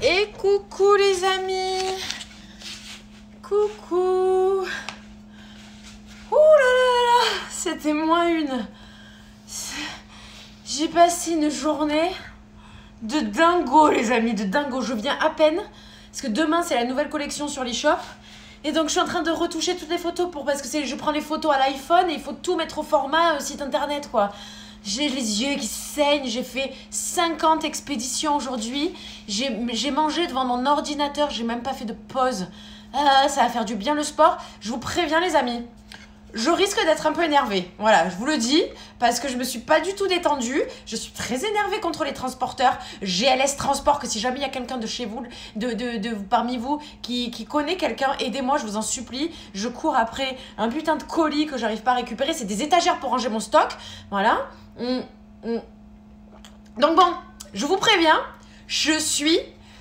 Et coucou les amis. Coucou. Ouh là là là, c'était -1. J'ai passé une journée de dingo les amis, de dingo. Je viens à peine, parce que demain c'est la nouvelle collection sur l'eShop. Et donc je suis en train de retoucher toutes les photos parce que je prends les photos à l'iPhone et il faut tout mettre au format site internet quoi. J'ai les yeux qui saignent, j'ai fait 50 expéditions aujourd'hui. J'ai mangé devant mon ordinateur, j'ai même pas fait de pause. Ça va faire du bien le sport. Je vous préviens les amis, je risque d'être un peu énervée. Voilà, je vous le dis, parce que je me suis pas du tout détendue. Je suis très énervée contre les transporteurs. GLS Transport, que si jamais il y a quelqu'un de chez vous, parmi vous, qui connaît quelqu'un, aidez-moi, je vous en supplie. Je cours après un putain de colis que j'arrive pas à récupérer. C'est des étagères pour ranger mon stock. Voilà. Donc bon, je vous préviens, je suis...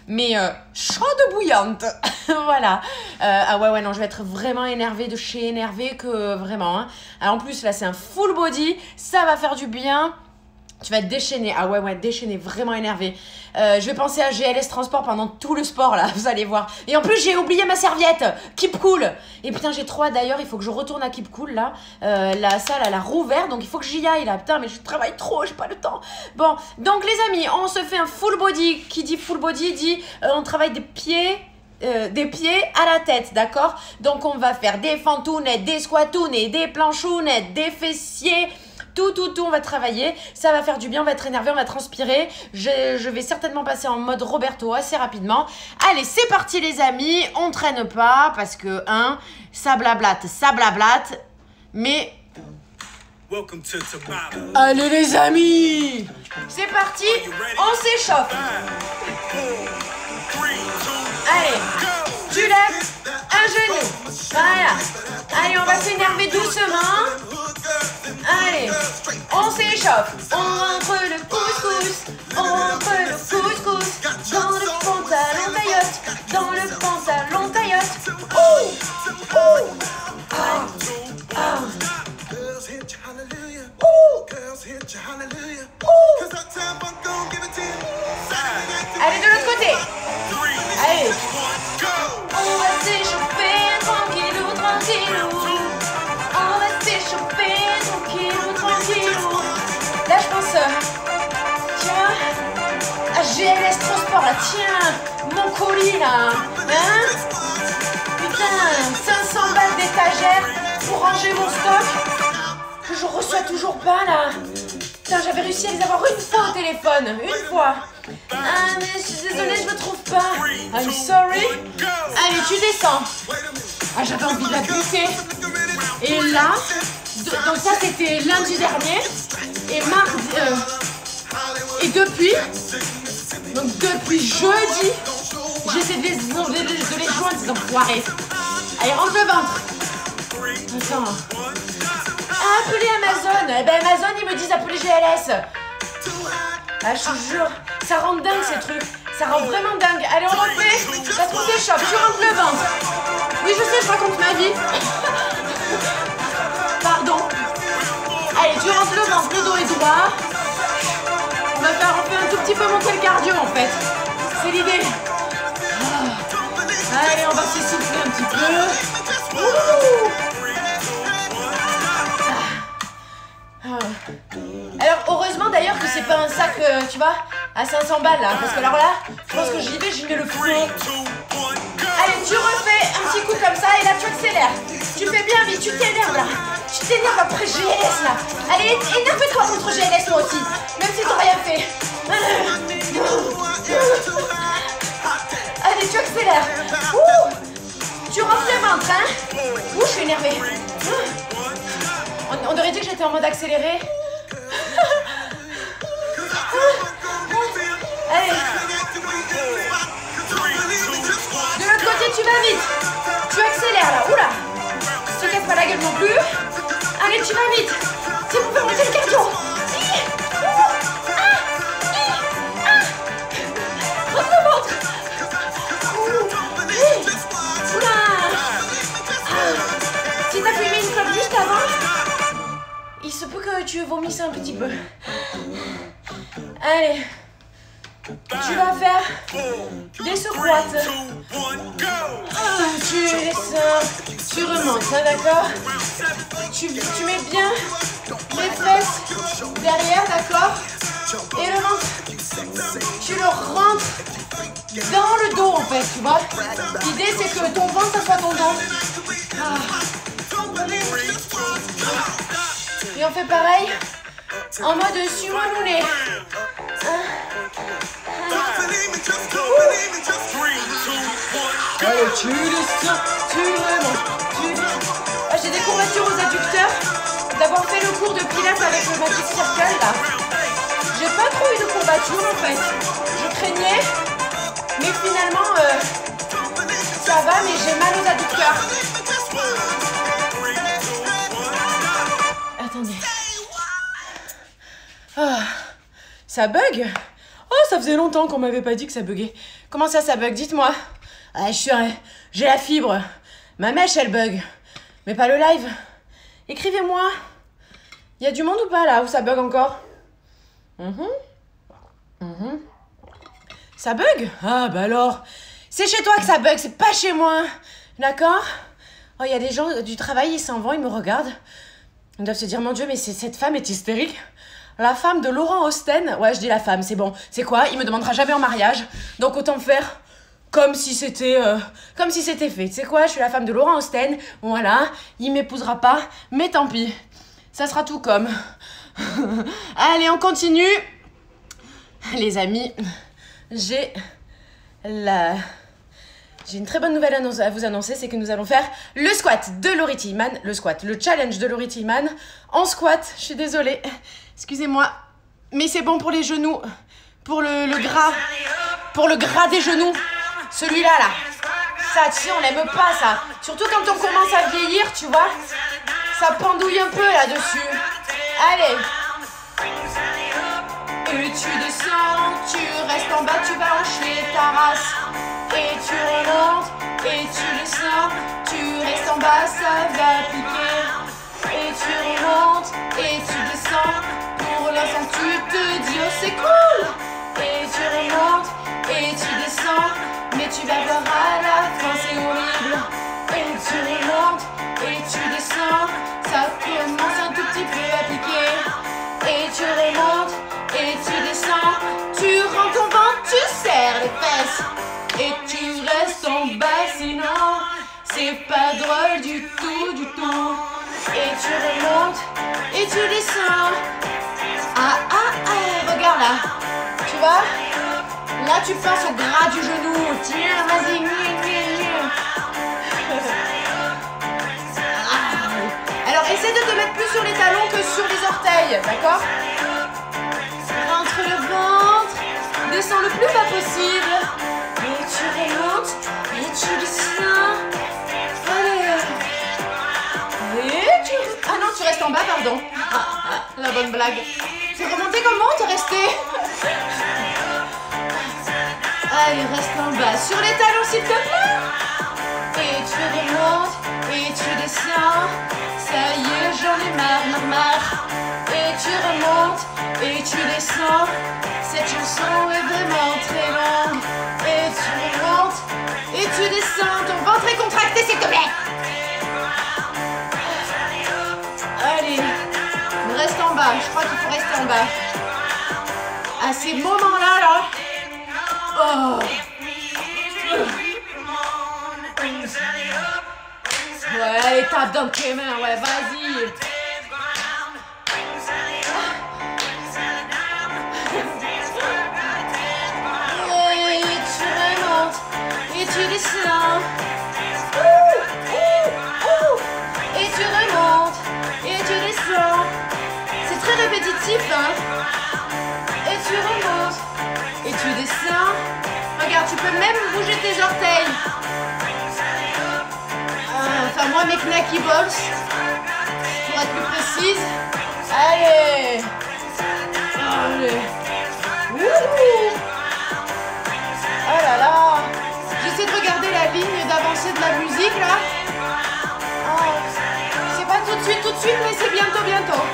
mais chaude bouillante. Voilà. Ah ouais, non, je vais être vraiment énervée de chez énervée que vraiment. Hein. Alors, en plus, là, c'est un full body. Ça va faire du bien. Tu vas être déchaînée. Ah ouais, déchaînée. Vraiment énervée. Je vais penser à GLS Transport pendant tout le sport, là. Vous allez voir. Et en plus, j'ai oublié ma serviette. Keep Cool. Et putain, j'ai trop hâte d'ailleurs. Il faut que je retourne à Keep Cool, là. La salle, elle a rouvert. Donc, il faut que j'y aille, là. Putain, mais je travaille trop. J'ai pas le temps. Bon. Donc, les amis, on se fait un full body. Qui dit full body dit on travaille des pieds à la tête, d'accord? Donc, on va faire des fantounettes, des squatounettes, des planchounettes, des fessiers... Tout, on va travailler, ça va faire du bien, on va être énervé, on va transpirer. Je vais certainement passer en mode Roberto assez rapidement. Allez, c'est parti les amis, on traîne pas parce que, ça blablate, mais... Allez les amis, c'est parti, on s'échauffe. Allez, tu lèves un genou, voilà. Allez, on va s'énerver doucement. Allez, on s'échauffe. On rentre le couscous. On rentre le couscous. Dans le pantalon taillotte. Dans le pantalon taillotte. Ouh, ouh. Allez, de l'autre côté. Allez. On va s'échauffer tranquillou. On va s'échauffer tranquillou. Là, je pense, tiens, à GLS Transport, là, tiens, mon colis, là, hein. Putain, 500 balles d'étagère pour ranger mon stock, que je reçois toujours pas, là. Putain, j'avais réussi à les avoir une fois au téléphone, une fois. Ah, mais je suis désolée, je me trouve pas. I'm sorry. Allez, tu descends. Ah, j'avais envie de la buter. Et là, donc ça c'était lundi dernier. Et mardi. Et depuis jeudi, j'essaie de les joindre, ces enfoirés. Allez, rentre le ventre. Attends. Appelez Amazon. Eh ben Amazon, ils me disent appeler GLS. Ah, je te jure, ça rend dingue ces trucs. Ça rend vraiment dingue. Allez, on refait. Parce qu'on s'échauffe. Tu rentres le ventre. Oui, je sais, je raconte ma vie. Pardon. Allez, tu rentres le ventre, le dos est droit. On fait un tout petit peu monter le cardio en fait. C'est l'idée. Allez, on va s'essouffler un petit peu. Alors, heureusement d'ailleurs que c'est pas un sac, tu vois, à 500 balles là. Parce que alors là, je pense que j'y mets le feu. Allez, tu refais un petit coup comme ça et là tu accélères. Tu fais bien vite, tu t'énerves là. Tu t'énerves après GLS là. Allez, énerve-toi contre GLS toi aussi. Même si t'as rien fait. Allez, tu accélères. Ouh. Tu rentres le ventre, hein. Ouh, je suis énervée. On aurait dit que j'étais en mode accéléré. Allez. De l'autre côté, tu vas vite. Tu accélères là. Oula. Tu te casses pas la gueule non plus. Allez, tu vas vite. C'est pour faire monter le cardio. Rentre le ventre. Oula. Si t'as fumé une clope juste avant, il se peut que tu vomisses un petit peu. Allez. Tu vas faire des squats. Tu descends, tu remontes, hein, d'accord? Tu mets bien les fesses derrière, d'accord? Et le ventre, tu le rentres dans le dos en fait, tu vois? L'idée c'est que ton ventre ça soit ton dos. Et on fait pareil en mode sumo roulé. Allez, tu descends, tu remontes, tu descends. J'ai des courbatures aux adducteurs d'avoir fait le cours de pilates avec le Magic Circle là. J'ai pas trop eu de courbatures en fait. Je craignais, mais finalement ça va, mais j'ai mal aux adducteurs. Attendez. Ça bug? Oh, ça faisait longtemps qu'on m'avait pas dit que ça buguait. Comment ça bug? Dites-moi. J'ai la fibre. Ma mèche, elle bug. Mais pas le live. Écrivez-moi. Il y a du monde ou pas là où ça bug encore? Ça bug? Ah bah alors. C'est chez toi que ça bug, c'est pas chez moi. D'accord? Oh, il y a des gens du travail, ils s'en vont, ils me regardent. Ils doivent se dire, mon Dieu, mais cette femme est hystérique. La femme de Laurent Osten. Ouais, je dis la femme, c'est bon. C'est quoi? Il me demandera jamais en mariage. Donc autant faire comme si c'était fait. Tu sais quoi? Je suis la femme de Laurent Osten. Voilà. Il m'épousera pas. Mais tant pis. Ça sera tout comme. Allez, on continue. Les amis, j'ai une très bonne nouvelle à vous annoncer, c'est que nous allons faire le squat de Laurie Tillman, le challenge de Laurie Tillman en squat. Je suis désolée, excusez-moi, mais c'est bon pour les genoux, pour le gras des genoux, celui-là là. Ça, tu sais, on n'aime pas ça, surtout quand on commence à vieillir, tu vois, ça pendouille un peu là-dessus. Allez. Et tu descends, tu restes en bas, tu vas enchaîner ta race. Et tu remontes, et tu descends, tu restes en bas, ça va piquer. Et tu remontes, et tu descends, pour l'instant tu te dis oh c'est cool. Et tu remontes, et tu descends, mais tu vas voir à la fin c'est horrible. Et tu remontes, et tu descends, ça commence un tout petit peu à piquer. Et tu remontes, et tu descends, tu rends ton ventre, tu serres les fesses. Et tu restes en bas, sinon c'est pas drôle du tout, du tout. Et tu remontes, et tu descends. Regarde là, tu vois? Là tu penses au gras du genou. Tiens, vas-y, Alors essaie de te mettre plus sur les talons que sur les orteils, d'accord? Rentre le ventre, descends le plus bas possible. Et tu remontes, et tu descends. Allez. Et tu... Ah non, tu restes en bas, pardon. La bonne blague. T'es remonté comment? T'es resté? Allez, reste en bas. Sur les talons, s'il te plaît. Et tu remontes, et tu descends. Ça y est, j'en ai marre. Et tu remontes, et tu descends. Cette chanson est vraiment très longue. Et tu remontes, et tu descends. Ton ventre est contracté, s'il te plaît. Allez, reste en bas. Je crois qu'il faut rester en bas. À ces moments-là, là. Oh. Ouais, allez, tape dans tes mains. Ouais, vas-y. Et tu descends. Et tu remontes. Et tu descends. C'est très répétitif, hein. Et tu remontes. Et tu descends. Regarde, tu peux même bouger tes orteils. Enfin, moi, mes knacky balls, pour être plus précise. Allez. Allez. Wouhou. Oh là là. J'essaie de regarder la ligne d'avancée de la musique là. Oh, c'est pas tout de suite, mais c'est bientôt.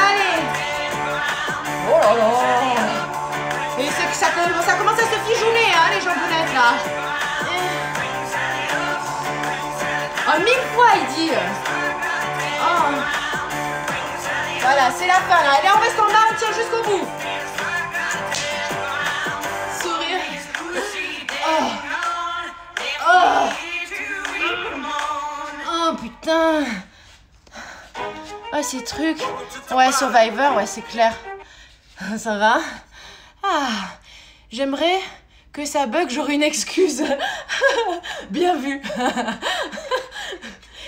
Allez. Oh là là. Et c'est que ça commence à se fijouner, hein, les jambounettes. quoi, Heidi? Oh. Voilà, c'est la fin là. Allez, on reste en bas, on tient jusqu'au bout. Sourire. Oh. Oh. Oh putain. Oh, ces trucs. Ouais, Survivor, ouais, c'est clair. Ça va? Ah, j'aimerais que ça bug, j'aurais une excuse. Bien vu.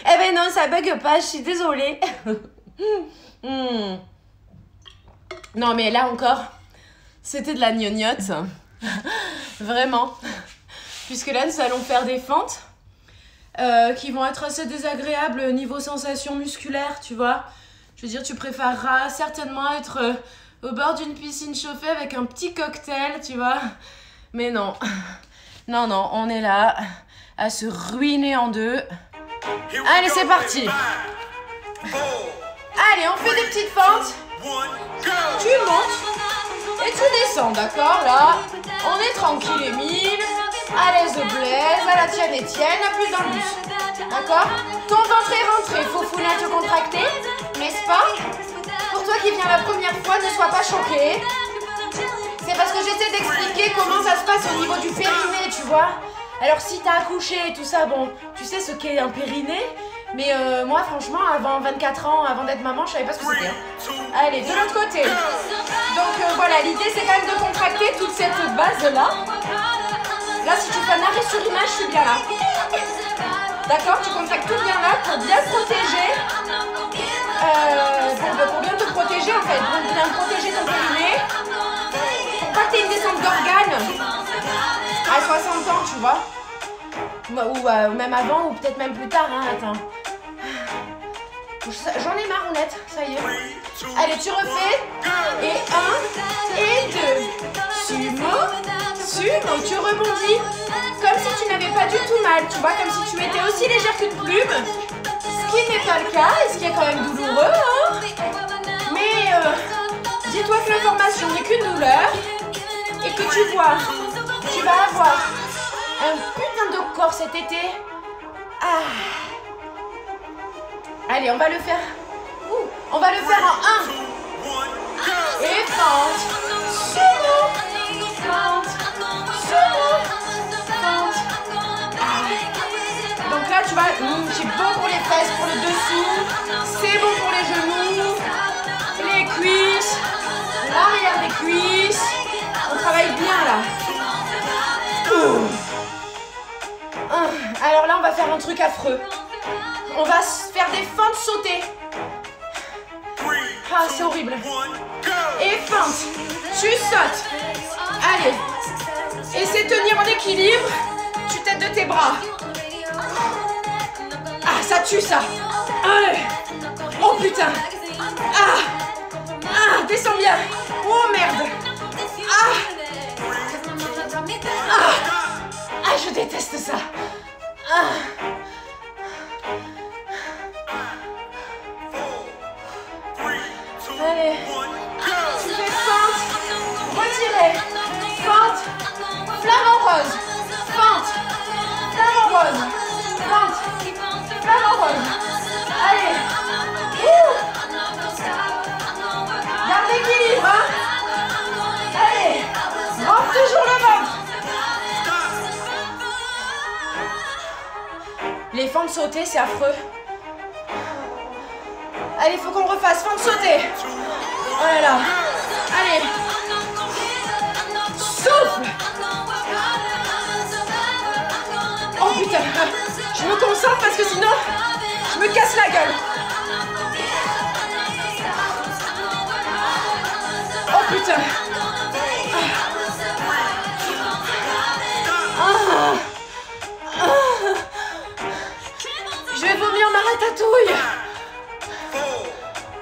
Eh ben non, ça bug pas, je suis désolée. Non, mais là encore, c'était de la gnognotte. Vraiment. Puisque là, nous allons faire des fentes qui vont être assez désagréables niveau sensation musculaire, tu vois. Je veux dire, tu préféreras certainement être au bord d'une piscine chauffée avec un petit cocktail, tu vois. Mais non. Non, non, on est là à se ruiner en deux. Allez, c'est parti. Allez, on fait des petites fentes. Tu montes et tu descends, d'accord? Là, on est tranquille et mille. À l'aise de Blaise, à la tienne et tienne, appuie dans le bus. D'accord? Ton ventre est rentré, faut te contracter, n'est-ce pas? Pour toi qui viens la première fois, ne sois pas choqué. C'est parce que j'essaie d'expliquer comment ça se passe au niveau du périnée, tu vois. Alors si t'as accouché et tout ça, bon, tu sais ce qu'est un périnée. Mais moi, franchement, avant 24 ans, avant d'être maman, je savais pas ce que c'était. Hein. Allez, de l'autre côté. Donc voilà, l'idée c'est quand même de contracter toute cette base-là. Là, si tu fais un arrêt sur image, je suis bien là. D'accord? Tu contractes tout bien là pour bien te protéger. Pour bien te protéger en fait. Pour bien protéger ton périnée. Pour pas que tu aies une descente d'organes à 60 ans, tu vois. Ou même avant, ou peut-être même plus tard. Hein, attends. J'en ai marre, Roulette. Ça y est. Allez, tu refais. Et 1 et 2. Sumo, tu rebondis comme si tu n'avais pas du tout mal, tu vois, comme si tu étais aussi légère qu'une plume, ce qui n'est pas le cas et ce qui est quand même douloureux, hein. Mais dis-toi que l'information n'est qu'une douleur et que tu vas avoir un putain de corps cet été. Ah. Allez, on va le faire. On va le faire en 1 et fente, sumo, fente. Donc là tu vois, c'est bon pour les fesses, pour le dessous, c'est bon pour les genoux, les cuisses, l'arrière des cuisses. On travaille bien là. Alors là on va faire un truc affreux. On va faire des fentes sautées. Ah, c'est horrible. Et fente, tu sautes. Allez. Essaie de tenir en équilibre. Tu t'aides de tes bras. Ah, ça tue ça. Allez. Oh putain. Ah, descends bien. Oh merde. Ah, je déteste ça. Allez. Tu fais fente. Retirez. Fente. Flamant rose. Fente. Flamant rose. Fente. Flamant rose. Allez. Garde l'équilibre, hein. Allez. Rentre toujours le ventre. Les fentes sautées, c'est affreux. Allez, faut qu'on refasse. Fente sautée. Oh là là. Allez. Souffle. Oh putain. Je me concentre parce que sinon, je me casse la gueule. Oh putain. Je vais vomir ma ratatouille.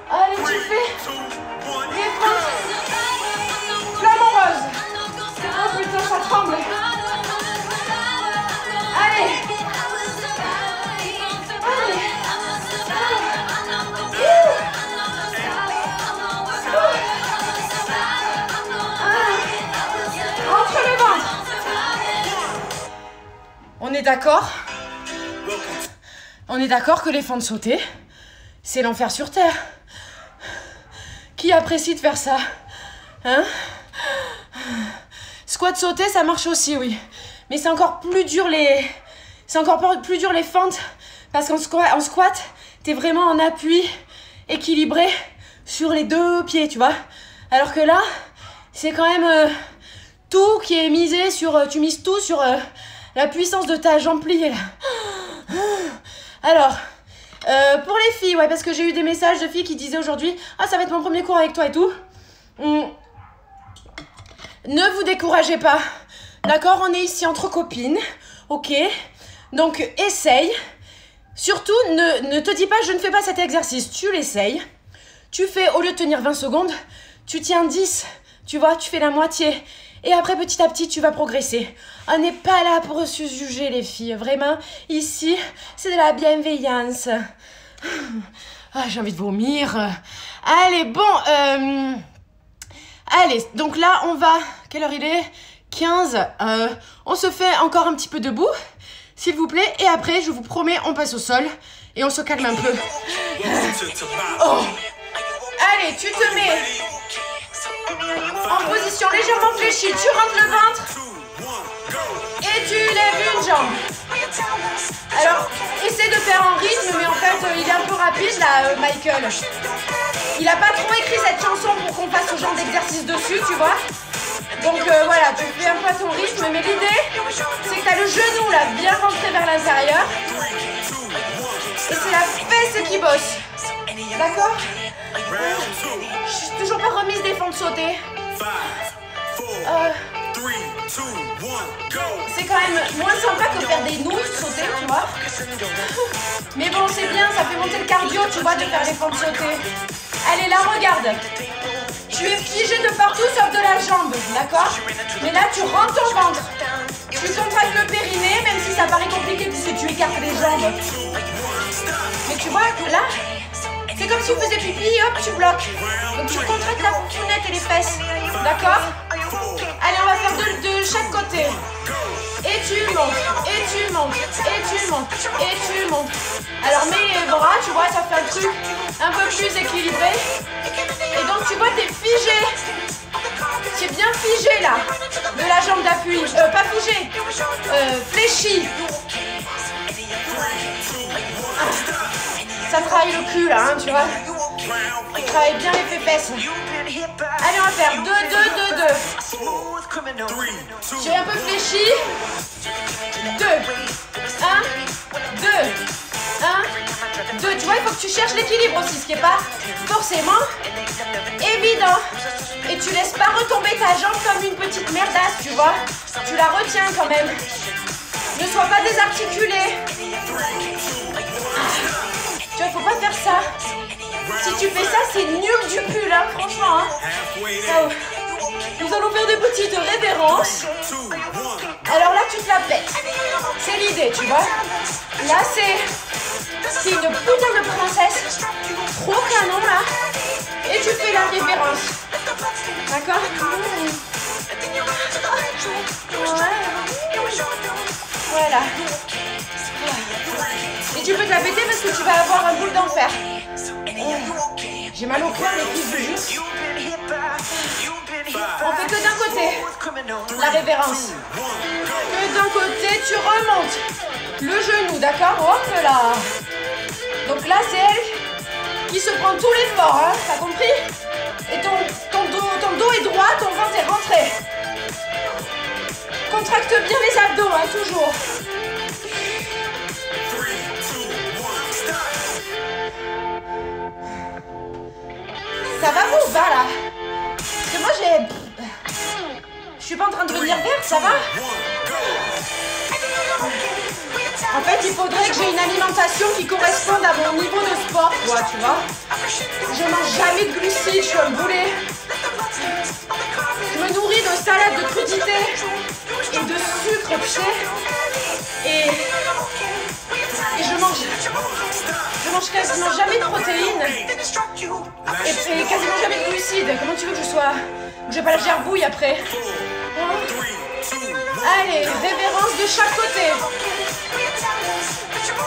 Allez, tu fais les fentes. Flamant rose. Oh putain, ça tremble. Allez. Rentre le ventre. On est d'accord? On est d'accord que les fentes sautées, c'est l'enfer sur terre. Qui apprécie de faire ça? Hein? Squat sauté, ça marche aussi, oui. Mais c'est encore plus dur les... C'est encore plus dur les fentes. Parce qu'en squat, t'es vraiment en appui, équilibré sur les deux pieds, tu vois. Alors que là, c'est quand même tout qui est misé sur... tu mises tout sur la puissance de ta jambe pliée, là. Alors... pour les filles, ouais, parce que j'ai eu des messages de filles qui disaient aujourd'hui « Ah, ça va être mon premier cours avec toi et tout. » Ne vous découragez pas, d'accord? On est ici entre copines, ok? Donc, essaye. Surtout, ne te dis pas « Je ne fais pas cet exercice ». Tu l'essayes. Tu fais, au lieu de tenir 20 secondes, tu tiens 10. Tu vois, tu fais la moitié. Et après, petit à petit, tu vas progresser. On n'est pas là pour se juger, les filles. Vraiment, ici, c'est de la bienveillance. Ah, j'ai envie de vomir. Allez, bon. Allez, donc là, on va... Quelle heure il est? 15. On se fait encore un petit peu debout, s'il vous plaît. Et après, je vous promets, on passe au sol. Et on se calme un peu. Oh. Allez, tu te mets... en position légèrement fléchie, tu rentres le ventre et tu lèves une jambe. Alors, essaie de faire en rythme, mais en fait, il est un peu rapide là, Michael. Il a pas trop écrit cette chanson pour qu'on fasse ce genre d'exercice dessus, tu vois. Donc voilà, tu fais un peu à ton rythme, mais l'idée, c'est que tu as le genou là bien rentré vers l'intérieur. Et c'est la fesse qui bosse. D'accord? Je suis toujours pas remise des fentes sautées. C'est quand même moins sympa que faire des nouilles sautées, tu vois. Mais bon, c'est bien, ça fait monter le cardio, tu vois, de faire des fentes sautées. Allez, là, regarde. Tu es figé de partout sauf de la jambe, d'accord? Mais là, tu rentres ton ventre. Tu contractes le périnée, même si ça paraît compliqué puisque tu écartes les jambes. Mais tu vois, là... c'est comme si tu faisais pipi, hop, tu bloques. Donc tu contractes la fourchonnette et les fesses. D'accord? Allez, on va faire de chaque côté. Et tu montes, et tu montes, et tu montes, et tu montes. Alors mets les bras, tu vois, ça fait un truc un peu plus équilibré. Et donc tu vois, t'es figé. Tu es bien figé là. De la jambe d'appui. Pas figé. Fléchi. Ça travaille le cul là, hein, tu vois. Ça travaille bien les fesses. Allez, on va faire 2, 2, 2, 2. Tu es un peu fléchi. 2. 1, 2. 1, 2. Tu vois, il faut que tu cherches l'équilibre aussi, ce qui n'est pas forcément évident. Et tu laisses pas retomber ta jambe comme une petite merdasse, tu vois. Tu la retiens quand même. Ne sois pas désarticulé. Tu vois, faut pas faire ça. Si tu fais ça, c'est nul du pull, hein, franchement. Hein. Ça, nous allons faire des petites révérences. Alors là, tu te la pètes. C'est l'idée, tu vois. Là, c'est une putain de princesse. Trop canon, là. Et tu fais la révérence. D'accord? Voilà. Et tu peux te la péter parce que tu vas avoir un boule d'enfer. J'ai mal au cœur, les filles, je jure. On fait que d'un côté. La révérence. Que d'un côté, tu remontes. Le genou, d'accord? Hop là. Donc là, c'est elle qui se prend tout l'effort, hein? T'as compris? Et ton dos est droit, ton ventre est rentré. Contracte bien les abdos, hein, toujours. Ça va vous ou pas là? Parce que moi je suis pas en train de devenir verte, ça va? En fait, il faudrait que j'ai une alimentation qui corresponde à mon niveau de sport, quoi, tu vois. Je mange jamais de glucides, je suis un boulet. Je me nourris de salade, de crudités et de sucre, tu sais. Et je mange quasiment jamais de protéines et quasiment jamais de glucides. Comment tu veux que je sois... J'ai pas la gerbouille après. Allez, révérence de chaque côté.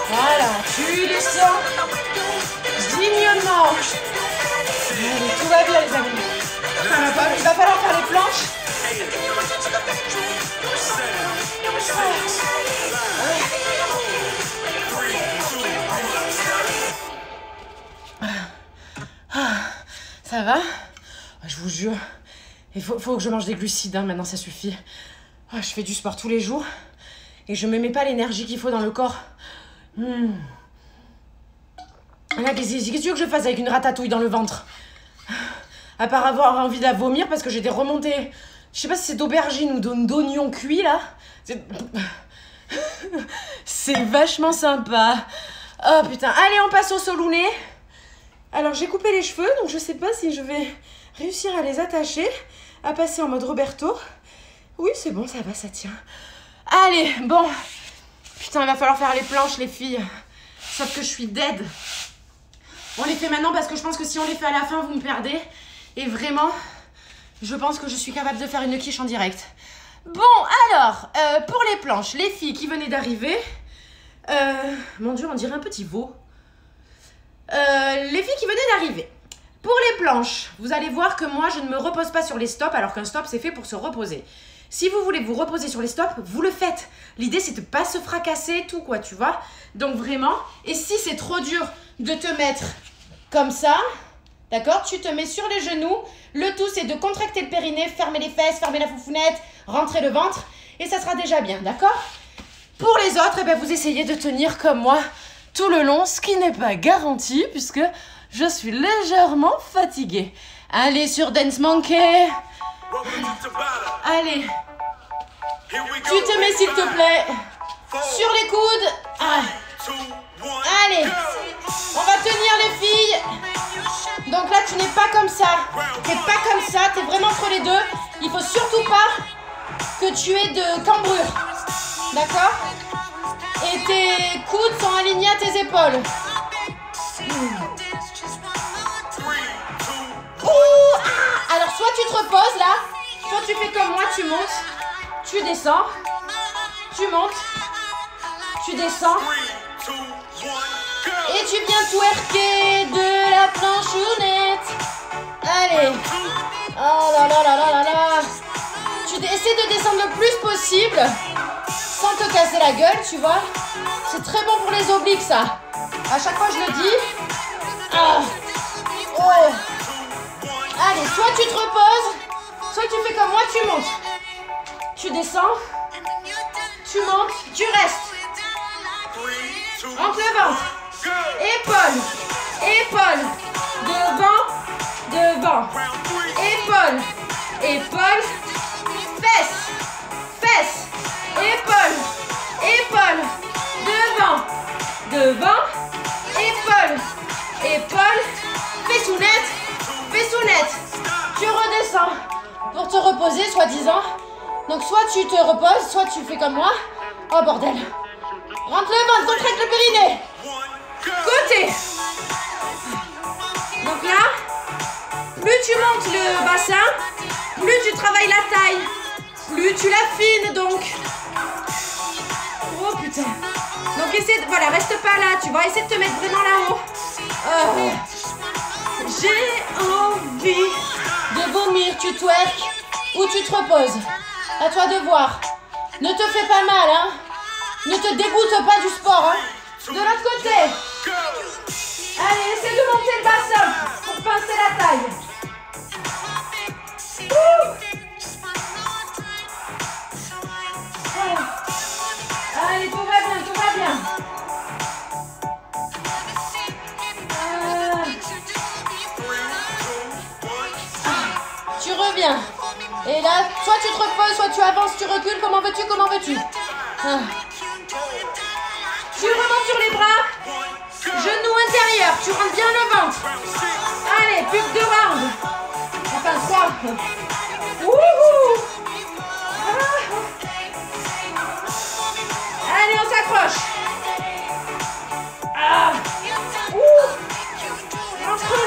Voilà, tu descends dignement. Allez, tout va bien les amis. Il va falloir faire les planches. Ça va? Je vous jure, il faut que je mange des glucides, hein, maintenant ça suffit. Je fais du sport tous les jours et je me mets pas l'énergie qu'il faut dans le corps. Là, qu'est-ce que tu veux que je fasse avec une ratatouille dans le ventre? À part avoir envie de la vomir parce que j'ai des remontées. Je sais pas si c'est d'aubergine ou d'oignon cuit là. C'est vachement sympa. Oh putain, allez on passe au solouné. Alors j'ai coupé les cheveux, donc je sais pas si je vais réussir à les attacher, à passer en mode Roberto. Oui c'est bon, ça va, ça tient. Allez, bon. Putain, il va falloir faire les planches les filles. Sauf que je suis dead. On les fait maintenant parce que je pense que si on les fait à la fin, vous me perdez. Et vraiment, je pense que je suis capable de faire une quiche en direct. Bon, alors, pour les planches, les filles qui venaient d'arriver... mon Dieu, on dirait un petit veau. Les filles qui venaient d'arriver. Pour les planches, vous allez voir que moi, je ne me repose pas sur les stops, alors qu'un stop, c'est fait pour se reposer. Si vous voulez vous reposer sur les stops, vous le faites. L'idée, c'est de ne pas se fracasser, tout quoi, tu vois. Donc vraiment, et si c'est trop dur de te mettre comme ça, d'accord, tu te mets sur les genoux. Le tout, c'est de contracter le périnée, fermer les fesses, fermer la foufounette, rentrer le ventre, et ça sera déjà bien, d'accord? Pour les autres, eh ben, vous essayez de tenir comme moi tout le long, ce qui n'est pas garanti, puisque je suis légèrement fatiguée. Allez, sur Dance Monkey. Allez. Tu te mets, s'il te plaît, sur les coudes. Allez. On va tenir, les filles. Donc là, tu n'es pas comme ça. T'es pas comme ça, t'es vraiment entre les deux. Il faut surtout pas que tu aies de cambrure. D'accord? Et tes coudes sont alignés à tes épaules. Alors, soit tu te reposes là, soit tu fais comme moi, tu montes, tu descends, tu montes, tu descends. Et tu viens twerker de la planchounette. Allez. Oh là là là là là là. Tu essaies de descendre le plus possible sans te casser la gueule, tu vois. C'est très bon pour les obliques, ça. À chaque fois, je le dis. Oh. Allez, soit tu te reposes, soit tu fais comme moi, tu montes. Tu descends, tu montes, tu restes. Rentre le ventre. Épaule, épaule, devant, devant. Épaule, épaule, fesse, fesse, épaule, épaule, devant, devant, épaule, épaule, fessounette, fessounette. Tu redescends pour te reposer, soi-disant. Donc soit tu te reposes, soit tu fais comme moi. Oh bordel. Rentre le ventre, contracte le périnée. Côté. Donc là, plus tu montes le bassin, plus tu travailles la taille, plus tu l'affines donc. Oh putain. Donc essaie de... Voilà, reste pas là, tu vois, essaie de te mettre vraiment là-haut. J'ai envie de vomir, tu twerk ou tu te reposes. À toi de voir. Ne te fais pas mal, hein. Ne te dégoûte pas du sport, hein. De l'autre côté. Allez, essaie de monter le bassin pour pincer la taille. Allez, tout va bien, tout va bien. Tu reviens. Et là, soit tu te reposes, soit tu avances, tu recules. Comment veux-tu, comment veux-tu? Tu remontes sur les bras. Genou intérieur. Tu rentres bien le ventre. Allez, plus que 2 rounds. Enfin, 3. Wouhou. Allez, on s'accroche. Entre le...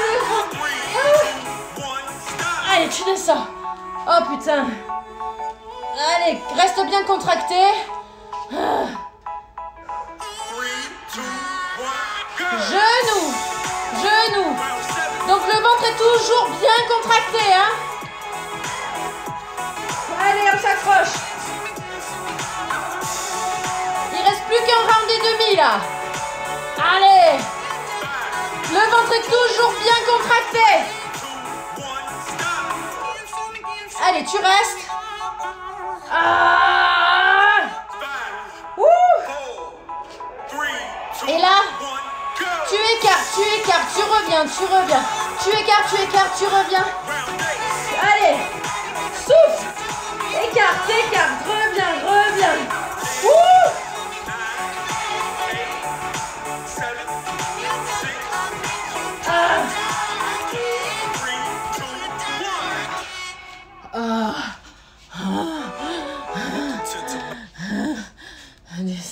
Allez, tu descends. Oh putain. Allez, reste bien contracté. ventre est toujours bien contracté, hein. Allez, on s'accroche. Il reste plus qu'un round et demi, là. Allez. Le ventre est toujours bien contracté. Allez, tu restes. Ah. Ouh. Et là, tu écartes, tu reviens. Tu écartes, tu reviens. Allez, souffle. Écarte, reviens. Ouh.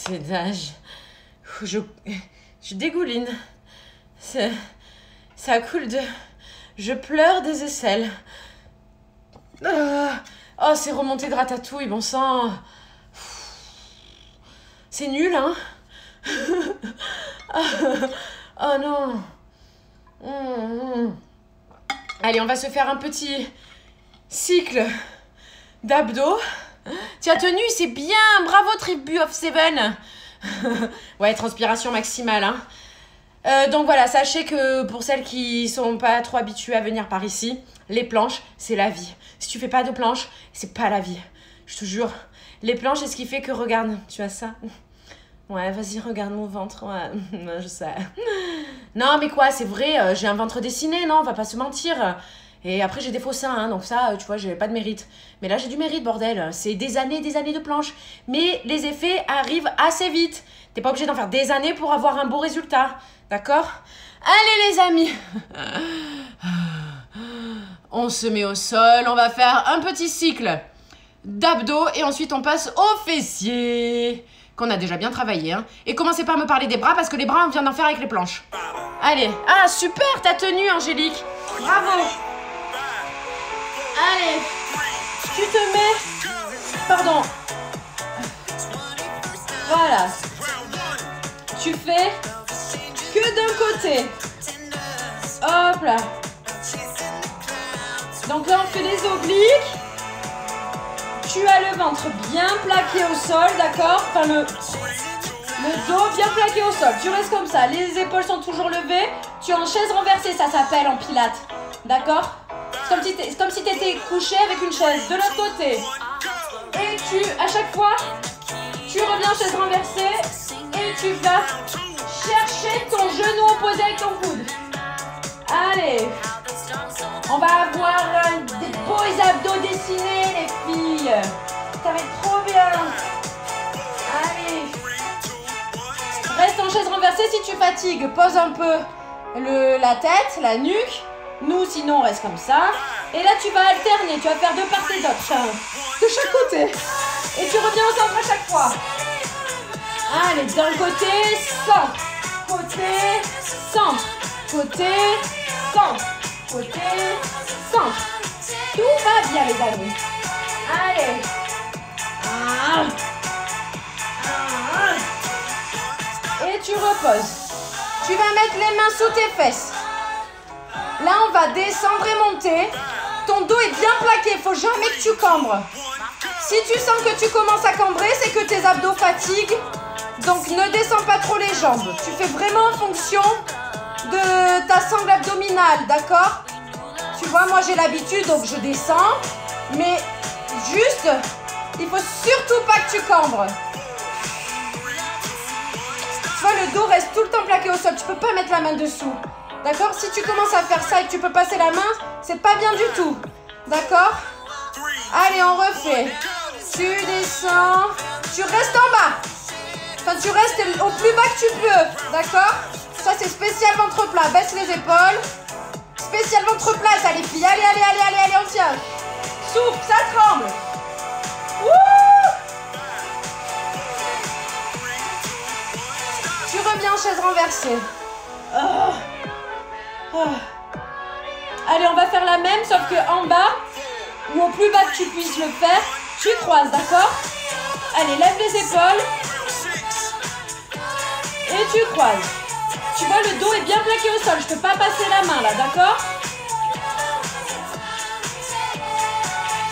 Cet âge, je dégouline, ça coule de... Je pleure des aisselles. Oh, c'est remonté de ratatouille, bon sang. C'est nul, hein. Oh non. Allez, on va se faire un petit cycle d'abdos. Tu as tenu, c'est bien. Bravo, Tribu of Seven. Ouais, transpiration maximale, hein. Donc voilà, sachez que pour celles qui sont pas trop habituées à venir par ici, les planches, c'est la vie. Si tu fais pas de planches, c'est pas la vie. Je te jure. Les planches, c'est ce qui fait que, regarde, tu as ça. Ouais, vas-y, regarde mon ventre. Ouais, je sais. Non, mais quoi, c'est vrai, j'ai un ventre dessiné, non, on va pas se mentir. Et après, j'ai des faux seins, hein, donc ça, tu vois, j'ai pas de mérite. Mais là, j'ai du mérite, bordel. C'est des années de planches. Mais les effets arrivent assez vite. T'es pas obligé d'en faire des années pour avoir un beau résultat. D'accord? Allez, les amis. On se met au sol. On va faire un petit cycle d'abdos. Et ensuite, on passe aux fessiers. Qu'on a déjà bien travaillé, hein. Et commencez par me parler des bras, parce que les bras, on vient d'en faire avec les planches. Allez. Ah, super, ta tenue, Angélique. Bravo. Allez, tu te mets... Pardon. Voilà. Tu fais que d'un côté. Hop là. Donc là, on fait des obliques. Tu as le ventre bien plaqué au sol, d'accord? Enfin, le dos bien plaqué au sol. Tu restes comme ça. Les épaules sont toujours levées. Tu es en chaise renversée, ça s'appelle en pilates. D'accord? C'est comme si tu étais couché avec une chaise. De l'autre côté. Et à chaque fois, tu reviens en chaise renversée. Et tu vas chercher ton genou opposé avec ton coude. Allez. On va avoir des beaux abdos dessinés, les filles. Ça va être trop bien. Allez. Reste en chaise renversée si tu fatigues. Pose un peu la tête, la nuque. Nous, sinon, on reste comme ça. Et là, tu vas alterner. Tu vas faire de part et d'autre. De chaque côté. Et tu reviens au centre à chaque fois. Allez, d'un côté, centre. Côté, centre. Côté, centre. Côté, centre. Tout va bien, les amis. Allez. Et tu reposes. Tu vas mettre les mains sous tes fesses. Là, on va descendre et monter. Ton dos est bien plaqué. Il faut jamais que tu cambres. Si tu sens que tu commences à cambrer, c'est que tes abdos fatiguent. Donc, ne descends pas trop les jambes. Tu fais vraiment en fonction de ta sangle abdominale, d'accord? Tu vois, moi, j'ai l'habitude, donc je descends. Mais juste, il faut surtout pas que tu cambres. Tu vois, le dos reste tout le temps plaqué au sol. Tu peux pas mettre la main dessous. D'accord? Si tu commences à faire ça et que tu peux passer la main, c'est pas bien du tout. D'accord? Allez, on refait. Tu descends. Tu restes en bas. Enfin, tu restes au plus bas que tu peux. D'accord? Ça, c'est spécial ventre plat. Baisse les épaules. Spécial ventre plat, ça, les filles. Allez, on tient. Souffle, ça tremble. Wouh! Tu reviens en chaise renversée. Allez, on va faire la même, sauf que en bas, ou au plus bas que tu puisses le faire, tu croises, d'accord? Allez, lève les épaules. Et tu croises. Tu vois, le dos est bien plaqué au sol. Je peux pas passer la main, là, d'accord?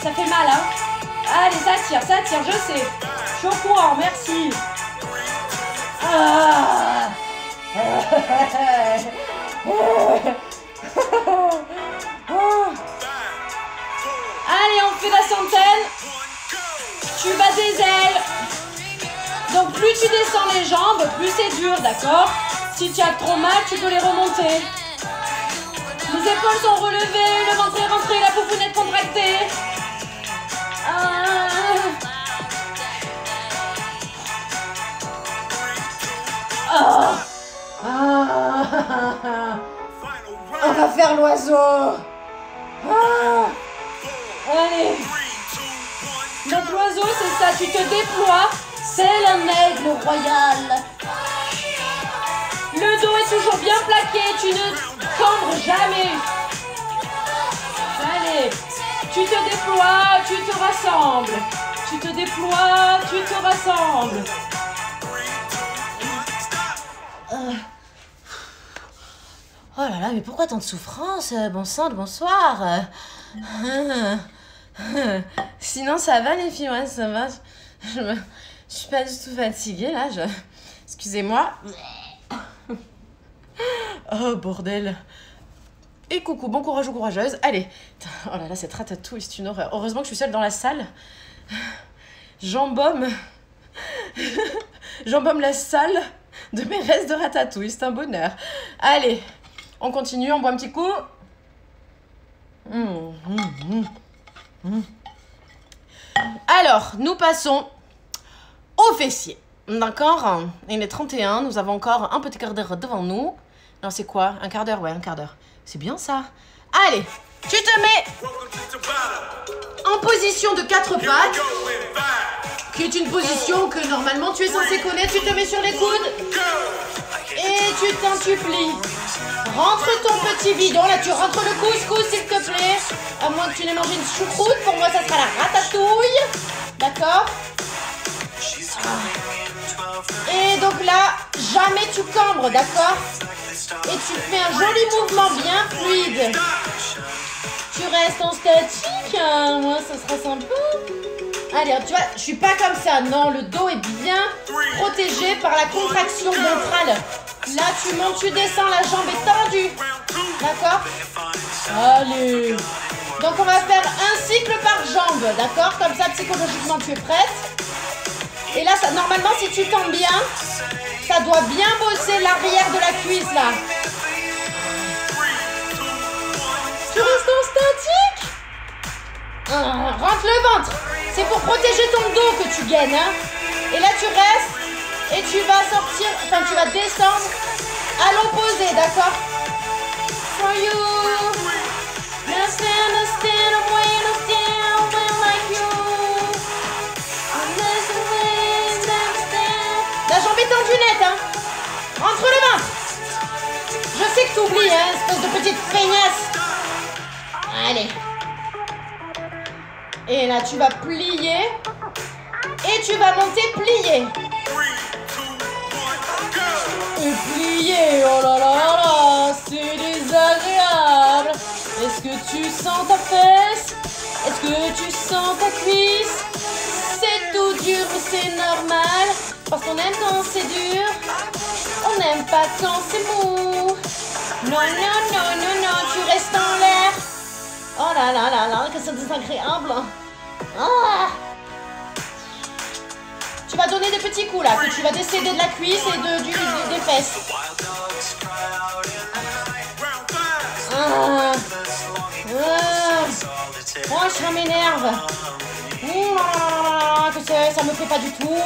ça fait mal, hein. Allez, ça tire, je sais. Je suis au courant, merci. Ah. Allez, on fait la centaine. Tu bats des ailes. Donc plus tu descends les jambes, plus c'est dur, d'accord? Si tu as trop mal, tu peux les remonter. Les épaules sont relevées, le ventre est rentré, la poupounette contractée. On va faire l'oiseau. Allez. Donc l'oiseau, c'est ça, tu te déploies. C'est un aigle royal. Le dos est toujours bien plaqué, tu ne cambres jamais. Allez, tu te déploies, tu te rassembles. Tu te déploies, tu te rassembles. Oh là là, mais pourquoi tant de souffrance? Bon sang, bonsoir. Sinon, ça va les filles, ouais, ça va. Je suis pas du tout fatiguée là. Excusez-moi. Oh bordel. Et coucou, bon courage aux courageuses. Allez. Oh là là, cette ratatouille, c'est une horreur. Heureusement que je suis seule dans la salle. J'embaume la salle de mes restes de ratatouille. C'est un bonheur. Allez, on continue, on boit un petit coup. Alors, nous passons aux fessiers. D'accord? Il est 31, nous avons encore un petit quart d'heure devant nous. Non, c'est quoi? Un quart d'heure? Ouais, un quart d'heure. C'est bien ça. Allez, tu te mets en position de 4 pattes, qui est une position que normalement tu es censé connaître. Tu te mets sur les coudes et tu plies. Rentre ton petit bidon. Là, tu rentres le couscous, s'il te plaît. À moins que tu n'aies mangé une choucroute. Pour moi, ça sera la ratatouille. D'accord? Et donc là, jamais tu cambres, d'accord? Et tu fais un joli mouvement bien fluide. Tu restes en statique. Moi, ça sera sympa. Allez, tu vois, je suis pas comme ça. Non, le dos est bien protégé par la contraction ventrale. Là, tu montes, tu descends, la jambe est tendue. D'accord? Allez. Donc, on va faire un cycle par jambe. D'accord? Comme ça, psychologiquement, tu es prête. Et là, ça, normalement, si tu tombes bien, ça doit bien bosser l'arrière de la cuisse, là. Tu restes en statique. Rentre le ventre. C'est pour protéger ton dos que tu gaines, hein. Et là, tu restes et tu vas sortir, enfin, tu vas descendre à l'opposé, d'accord? For you, let's understand a way to stand well like you. La jambe est tendue net, hein. Rentre le ventre. Je sais que tu oublies, hein, espèce de petite feignasse. Allez. Et là, tu vas plier. Et tu vas monter, plier. Et plier, oh là là là là, c'est désagréable. Est-ce que tu sens ta fesse? Est-ce que tu sens ta cuisse? C'est tout dur, mais c'est normal. Parce qu'on aime quand c'est dur. On n'aime pas quand c'est mou. Non, non, non, non, non, tu restes en l'air. Oh là là là là, que c'est désagréable. Ah. Tu vas donner des petits coups là, que tu vas décéder de la cuisse et des fesses. Oh, ça m'énerve. Que ça me fait pas du tout.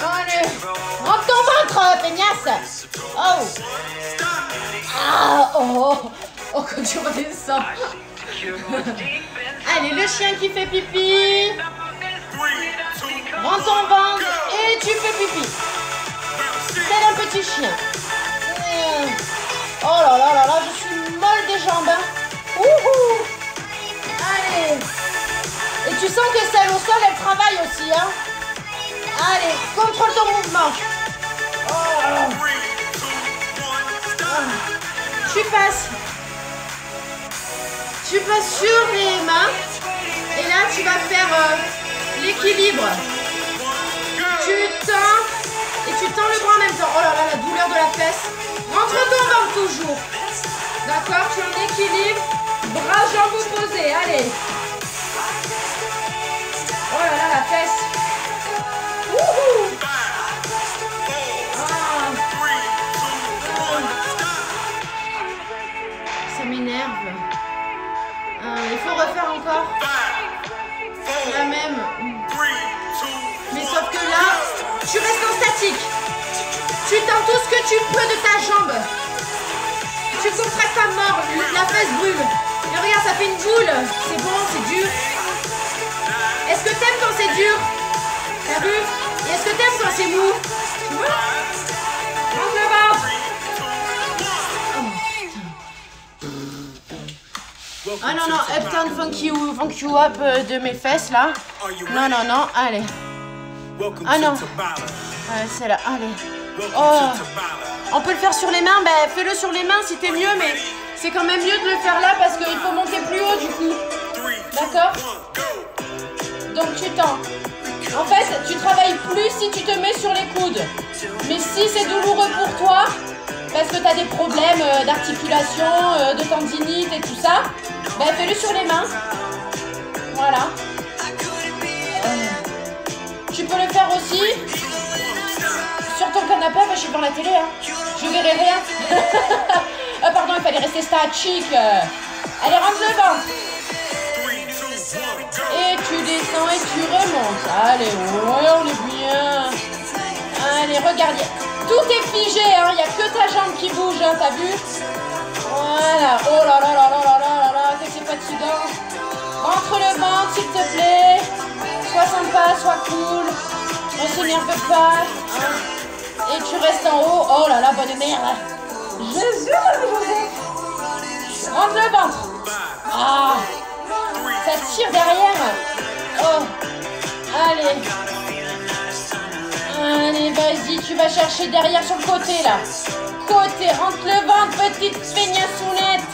Allez, rentre ton ventre, peignasse. Oh. Ah, oh, oh, quand tu redescends. Allez, le chien qui fait pipi. Rentre ton ventre et tu fais pipi. C'est un petit chien. Oh là là là là, je suis molle des jambes. Hein. Ouhou. Allez. Et tu sens que celle au sol, elle travaille aussi. Hein. Allez, contrôle ton mouvement. Oh. Tu passes. Tu passes sur les mains. Et là, tu vas faire l'équilibre. Tu tends. Et tu tends le bras en même temps. Oh là là, la douleur de la fesse. Rentre ton ventre toujours. D'accord, tu es en équilibre. Bras, jambes opposés. Allez. Oh là là, la fesse. Wouhou. Ça m'énerve. Il faut refaire encore. La même. Mais sauf que là, tu restes en statique. Tu tends tout ce que tu peux de ta jambe. Tu contractes à mort. La fesse brûle. Et regarde, ça fait une boule. C'est bon, c'est dur. Est-ce que t'aimes quand c'est dur? T'as vu? Et est-ce que t'aimes quand c'est mou? Tu vois? Rentre le ventre. Ah non, non, Uptown Funk You Up de mes fesses là. Non, non, non, allez. Ah non. Ouais, c'est là, allez. Oh. On peut le faire sur les mains, ben fais-le sur les mains si t'es mieux, mais c'est quand même mieux de le faire là parce qu'il faut monter plus haut du coup. D'accord? Donc tu tends. En fait, tu travailles plus si tu te mets sur les coudes. Mais si c'est douloureux pour toi, parce que tu as des problèmes d'articulation, de tendinite et tout ça, ben fais-le sur les mains. Voilà. Tu peux le faire aussi sur ton canapé, ben, je suis devant la télé, hein. Je verrai rien. Ah pardon, il fallait rester statique. Allez, rentre le ventre. Et tu descends et tu remontes. Allez, ouais, on est bien. Allez, regarde. Tout est figé, hein. Il n'y a que ta jambe qui bouge, hein, t'as vu? Voilà. Oh là là là là là là là, que c'est fatigant. Rentre le ventre, s'il te plaît. Sois sympa, sois cool. On s'énerve pas. Hein. Et tu restes en haut. Oh là là, bonne merde. Jésus. Rentre le ventre. Ah. Ça tire derrière. Oh. Allez. Allez, vas-y, tu vas chercher derrière sur le côté, là. Côté, rentre le ventre, petite feignassounette.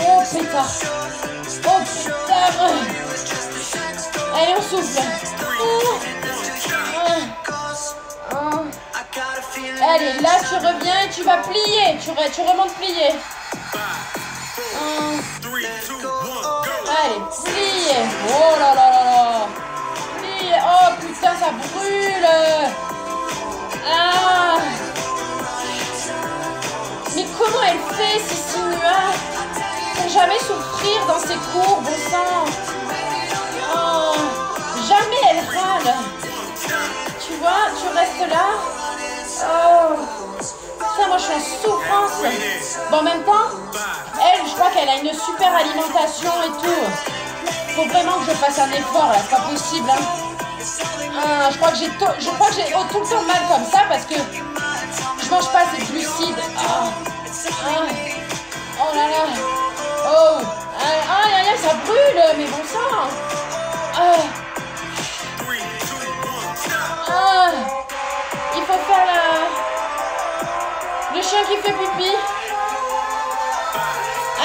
Oh, pétard. Oh, pétard. Allez, on souffle. Allez, là, tu reviens et tu vas plier. Tu remontes plier. Allez, plier. Oh là là là là. Plier. Oh putain, ça brûle. Ah. Mais comment elle fait, ces sinuas, pour jamais souffrir dans ses cours, bon sang. Oh. Jamais elle râle. Tu vois, tu restes là. Oh. Ça, moi je suis en souffrance. Bon, en même temps, elle, je crois qu'elle a une super alimentation et tout. Faut vraiment que je fasse un effort là, c'est pas possible. Hein. Je crois que j'ai tout le temps mal comme ça parce que je mange pas assez de glucides. Oh là là. Oh. Aïe, ça brûle, mais bon sang. Il faut faire le chien qui fait pipi.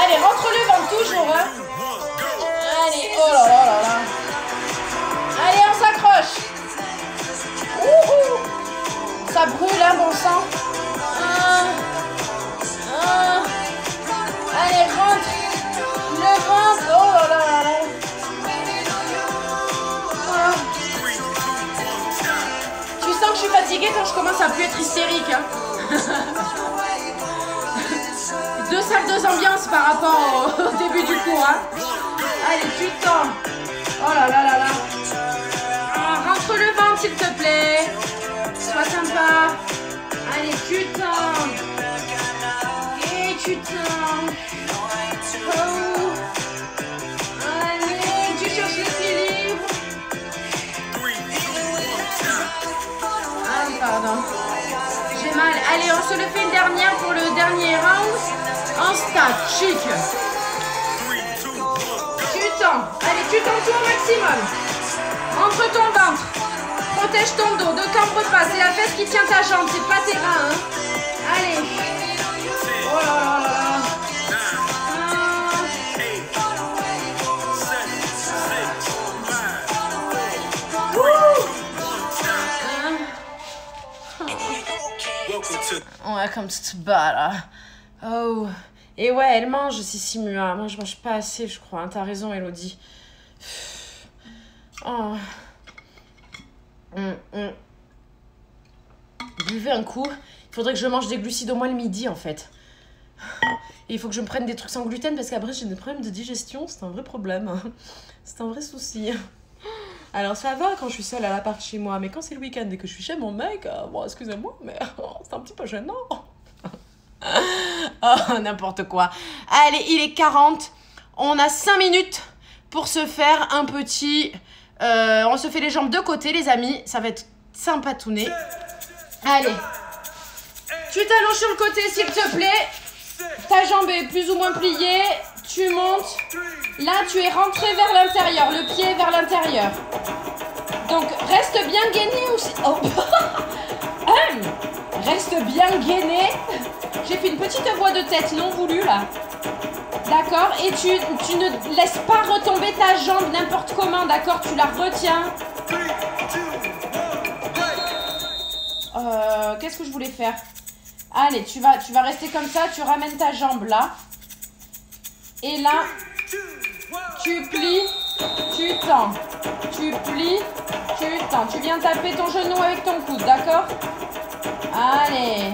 Allez, rentre le ventre toujours, hein. Allez, oh là là là là. Allez, on s'accroche. Ça brûle, hein, bon sang. Allez, rentre. Le ventre, oh là là là là. Tu sens que je suis fatiguée quand je commence à plus être hystérique, hein. Deux salles, deux ambiances par rapport au début du cours, hein. Allez, tu tends. Oh là là là là. Rentre le ventre, s'il te plaît. Sois sympa. Allez, tu tends. Et tu tends. Oh. Allez, tu cherches l'équilibre. Pardon. J'ai mal. Allez, on se le fait une dernière pour le dernier round. En statique. Tu tends. Allez, tu tends tout au maximum. Entre ton ventre. Protège ton dos. Ne cambre pas. C'est la fesse qui tient ta jambe. C'est pas tes reins. Hein. Allez. Oh là là là là. Ouais, comme tu te bats, là. Oh. Et ouais, elle mange, c'est Simua. Moi, je mange pas assez, je crois. Hein. T'as raison, Elodie. Oh. Buvez un coup. Il faudrait que je mange des glucides au moins le midi, en fait. Et il faut que je me prenne des trucs sans gluten parce qu'après, j'ai des problèmes de digestion. C'est un vrai problème. C'est un vrai souci. Alors, ça va quand je suis seule à l'appart chez moi. Mais quand c'est le week-end et que je suis chez mon mec, bon, excusez-moi, mais c'est un petit peu gênant. Oh, n'importe quoi. Allez, il est 40. On a 5 minutes pour se faire un petit... on se fait les jambes de côté, les amis. Ça va être sympatouné. Allez. Tu t'allonges sur le côté, s'il te plaît. Ta jambe est plus ou moins pliée. Tu montes. Là, tu es rentré vers l'intérieur. Le pied vers l'intérieur. Donc, reste bien gainé aussi. Oh. Reste bien gainé. J'ai fait une petite voix de tête non voulue, là. D'accord? Et tu ne laisses pas retomber ta jambe n'importe comment, d'accord? Tu la retiens. Qu'est-ce que je voulais faire? Allez, tu vas rester comme ça. Tu ramènes ta jambe là. Et là, tu plies, tu tends. Tu plies, tu tends. Tu viens taper ton genou avec ton coude, d'accord? Allez.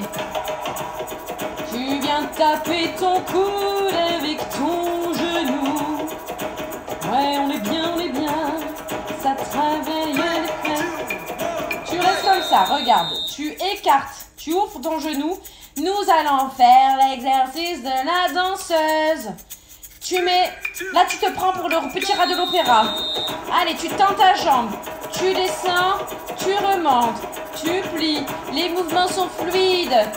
Tu viens taper ton coude avec ton genou. Ouais, on est bien, on est bien. Ça travaille les fesses. Tu restes comme ça, regarde. Tu écartes, tu ouvres ton genou. Nous allons faire l'exercice de la danseuse. Tu mets... Là, tu te prends pour le petit rat de l'opéra. Allez, tu tends ta jambe. Tu descends, tu remontes. Tu plies. Les mouvements sont fluides.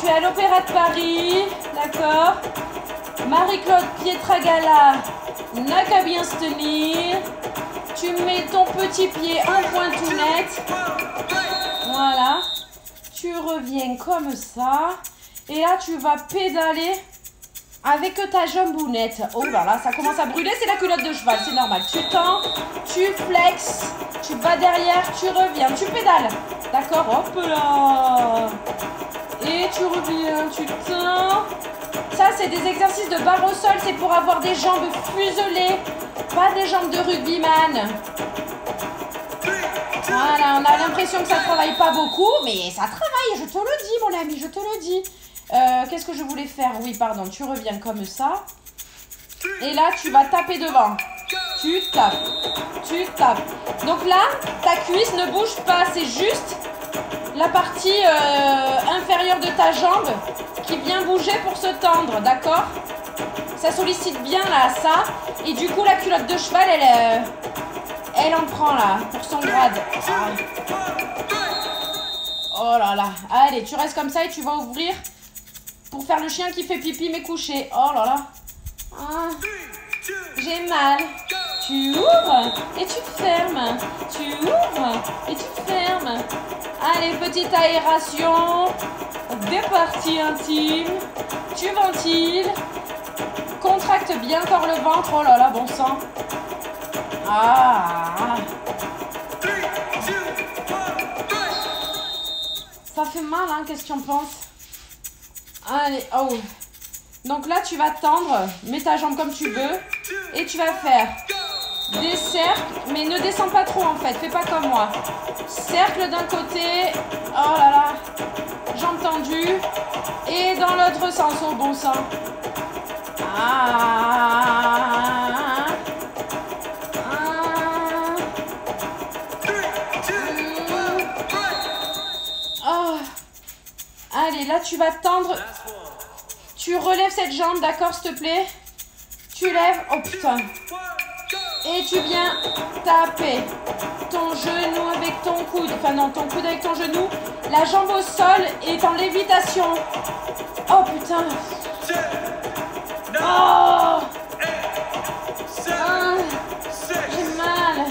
Tu es à l'Opéra de Paris. D'accord? Marie-Claude Pietragala n'a qu'à bien se tenir. Tu mets ton petit pied en pointounette. Voilà. Tu reviens comme ça. Et là, tu vas pédaler avec ta jambounette. Oh là là, ça commence à brûler. C'est la culotte de cheval, c'est normal. Tu tends, tu flexes, tu vas derrière, tu reviens. Tu pédales. D'accord? Hop là. Et tu reviens, tu tends. Ça, c'est des exercices de barre au sol. C'est pour avoir des jambes fuselées. Pas des jambes de rugbyman. Voilà, on a l'impression que ça travaille pas beaucoup, mais ça travaille, je te le dis, mon ami, je te le dis. Qu'est-ce que je voulais faire? Oui, pardon, tu reviens comme ça. Et là, tu vas taper devant. Tu tapes, tu tapes. Donc là, ta cuisse ne bouge pas, c'est juste la partie inférieure de ta jambe qui vient bouger pour se tendre, d'accord? Ça sollicite bien là, ça. Et du coup, la culotte de cheval, elle en prend là, pour son grade. Ah. Oh là là. Allez, tu restes comme ça et tu vas ouvrir pour faire le chien qui fait pipi mais couché. Oh là là. Ah. J'ai mal. Tu ouvres et tu fermes. Tu ouvres et tu fermes. Allez, petite aération. Des parties intimes. Tu ventiles. Contracte bien encore le ventre. Oh là là, bon sang. Ah. Ça fait mal, hein, qu'est-ce que tu en penses? Allez, oh. Donc là, tu vas tendre, mets ta jambe comme tu veux, et tu vas faire des cercles, mais ne descends pas trop en fait, fais pas comme moi. Cercle d'un côté, oh là là, jambe tendue, et dans l'autre sens, au bon sens. Ah. Allez, là, tu vas tendre. Tu relèves cette jambe, d'accord, s'il te plaît? Tu lèves. Oh, putain. Et tu viens taper ton genou avec ton coude. Enfin, non, ton coude avec ton genou. La jambe au sol est en lévitation. Oh, putain. Oh. Ah, j'ai mal.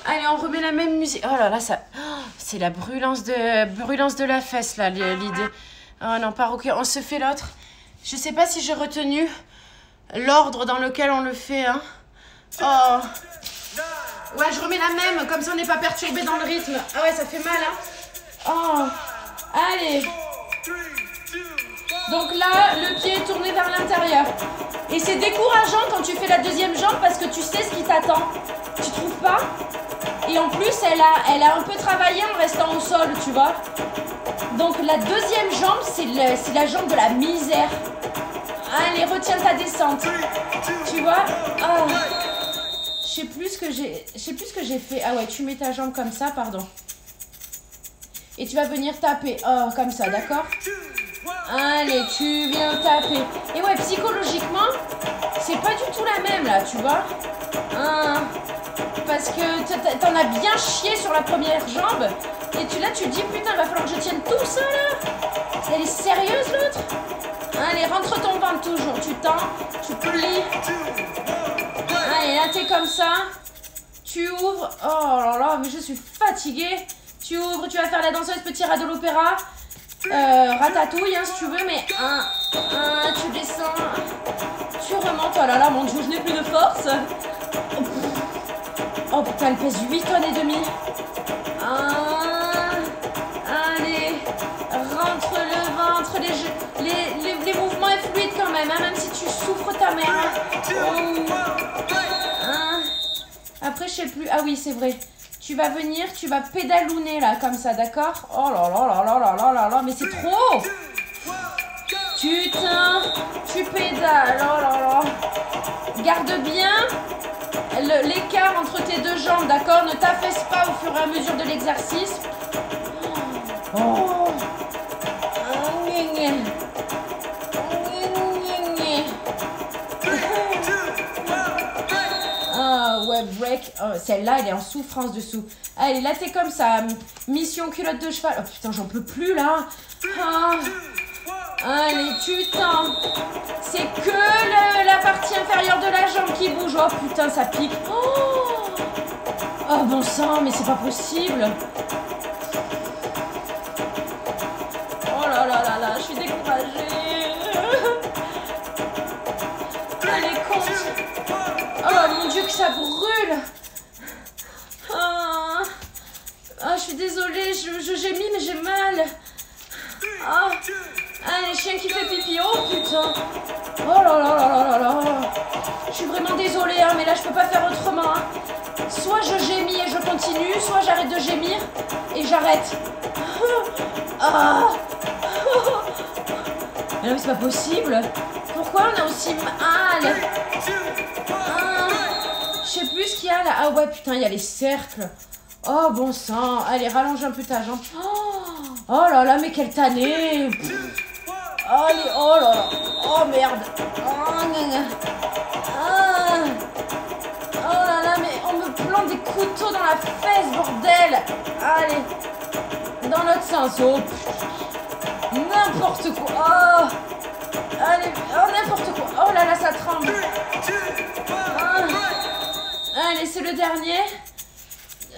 Allez, on remet la même musique. Oh là là, ça... Oh, c'est la brûlance de la fesse, là, l'idée. Oh non, pas ok. On se fait l'autre. Je sais pas si j'ai retenu l'ordre dans lequel on le fait, hein. Oh. Ouais, je remets la même, comme ça on n'est pas perturbé dans le rythme. Ah ouais, ça fait mal, hein. Oh, allez. Donc là, le pied est tourné vers l'intérieur. Et c'est décourageant quand tu fais la deuxième jambe parce que tu sais ce qui t'attend. Tu trouves pas? Et en plus, elle a un peu travaillé en restant au sol, tu vois. Donc la deuxième jambe, c'est la jambe de la misère. Allez, retiens ta descente. Tu vois? Oh. Je sais plus ce que j'ai fait. Ah ouais, tu mets ta jambe comme ça, pardon. Et tu vas venir taper. Oh, comme ça, d'accord? Allez, tu viens taper. Et ouais, psychologiquement, c'est pas du tout la même, là, tu vois? Parce que t'en as bien chié sur la première jambe. Et là, tu te dis, putain, va falloir que je tienne tout ça, là. Elle est sérieuse, l'autre? Allez, rentre ton ventre toujours. Tu tends, tu plies. Allez, là, t'es comme ça. Tu ouvres. Oh là là, mais je suis fatiguée. Tu ouvres, tu vas faire la danseuse petit rat de l'opéra. Ratatouille, hein, si tu veux, mais tu descends. Tu remontes. Oh là là, mon Dieu, je n'ai plus de force. Oh putain, elle pèse 8 tonnes et demi. Allez, rentre le ventre. Les mouvements est fluide quand même, hein, même si tu souffres ta mère. Après, je sais plus. Ah oui, c'est vrai. Tu vas venir, tu vas pédalouner là, comme ça, d'accord? Oh là là là là là là là là, mais c'est trop! Putain, tu pédales, oh là là. Garde bien l'écart entre tes deux jambes, d'accord? Ne t'affaisse pas au fur et à mesure de l'exercice. Oh. Ouais, break. Oh, celle-là, elle est en souffrance dessous. Allez, là, t'es comme ça. Mission culotte de cheval. Oh putain, j'en peux plus là. Allez, tu tends. C'est que la partie inférieure de la jambe qui bouge. Oh putain, ça pique. Oh bon sang, mais c'est pas possible. Oh là là là là, je suis découragée. Allez, continue. Oh mon Dieu, que ça brûle. Je suis désolée, je gémis, mais j'ai mal. Allez, chien qui fait pipi. Oh putain. Oh là là là là là là. Je suis vraiment désolée, hein, mais là, je peux pas faire autrement. Hein. Soit je gémis et je continue, soit j'arrête de gémir et j'arrête. Mais non, mais c'est pas possible. Pourquoi on a aussi mal? Je sais plus ce qu'il y a là. Ah ouais, putain, il y a les cercles. Oh, bon sang. Allez, rallonge un peu ta jambe. Oh là là, mais quelle tannée. Allez, oh là là. Oh merde. Oh là là, mais on me plante des couteaux dans la fesse, bordel. Allez. Dans l'autre sens. Oh. N'importe quoi. Oh. Allez, oh, n'importe quoi. Oh là là, ça tremble. Allez, c'est le dernier.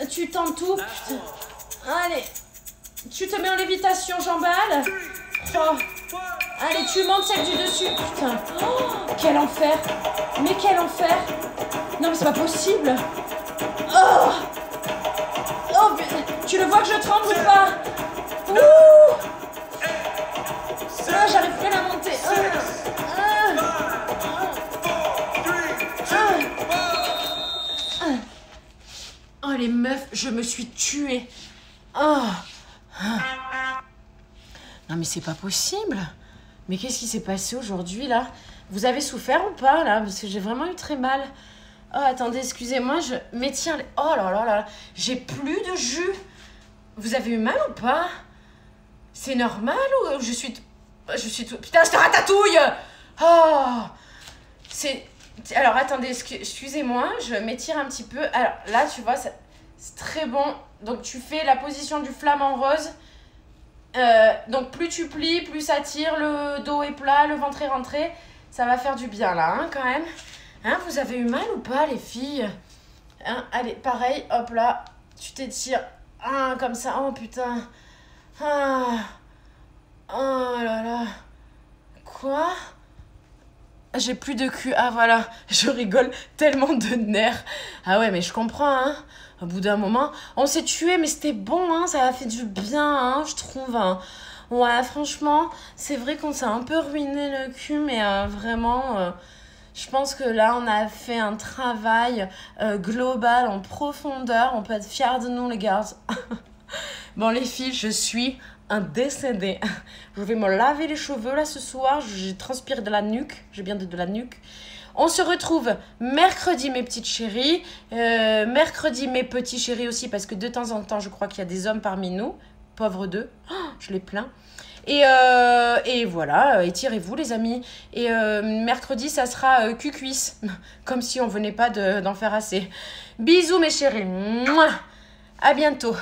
Tu tentes tout. Putain. Allez. Tu te mets en lévitation jambale. Oh. Allez, tu montes celle du dessus. Putain. Oh, quel enfer. Mais quel enfer. Non, mais c'est pas possible. Oh. Oh, tu le vois que je tremble ou pas? Ouh. J'arrive plus à la monter. Oh, les meufs, je me suis tuée. Non, mais c'est pas possible. Mais qu'est-ce qui s'est passé aujourd'hui, là? Vous avez souffert ou pas, là? Parce que j'ai vraiment eu très mal. Oh, attendez, excusez-moi, je m'étire les... Oh là là là, j'ai plus de jus. Vous avez eu mal ou pas? C'est normal ou je suis tout... Putain, je te ratatouille. Oh. C'est... Alors, attendez, excusez-moi, je m'étire un petit peu. Alors, là, tu vois, c'est très bon. Donc, tu fais la position du flamant rose. Donc, plus tu plies, plus ça tire, le dos est plat, le ventre est rentré. Ça va faire du bien, là, hein, quand même. Hein, vous avez eu mal ou pas, les filles? Hein, allez, pareil, hop là. Tu t'étires. Comme ça. Oh, putain. Oh là là. Quoi? J'ai plus de cul. Ah voilà, je rigole tellement de nerfs. Ah ouais, mais je comprends, hein. Au bout d'un moment, on s'est tué, mais c'était bon, hein. Ça a fait du bien, hein, je trouve. Hein. Ouais, franchement, c'est vrai qu'on s'est un peu ruiné le cul, mais vraiment, je pense que là, on a fait un travail global, en profondeur. On peut être fiers de nous, les gars. Bon, les filles, je suis un décédé. Je vais me laver les cheveux là ce soir. J'ai transpiré de la nuque. J'ai bien de la nuque. On se retrouve mercredi, mes petites chéries. Mercredi, mes petits chéris aussi, parce que de temps en temps, je crois qu'il y a des hommes parmi nous. Pauvres d'eux. Oh, je les plains. Et voilà, étirez-vous les amis. Et mercredi, ça sera cucuisse. Comme si on venait pas d'en faire assez. Bisous mes chéris. Mouah. À bientôt.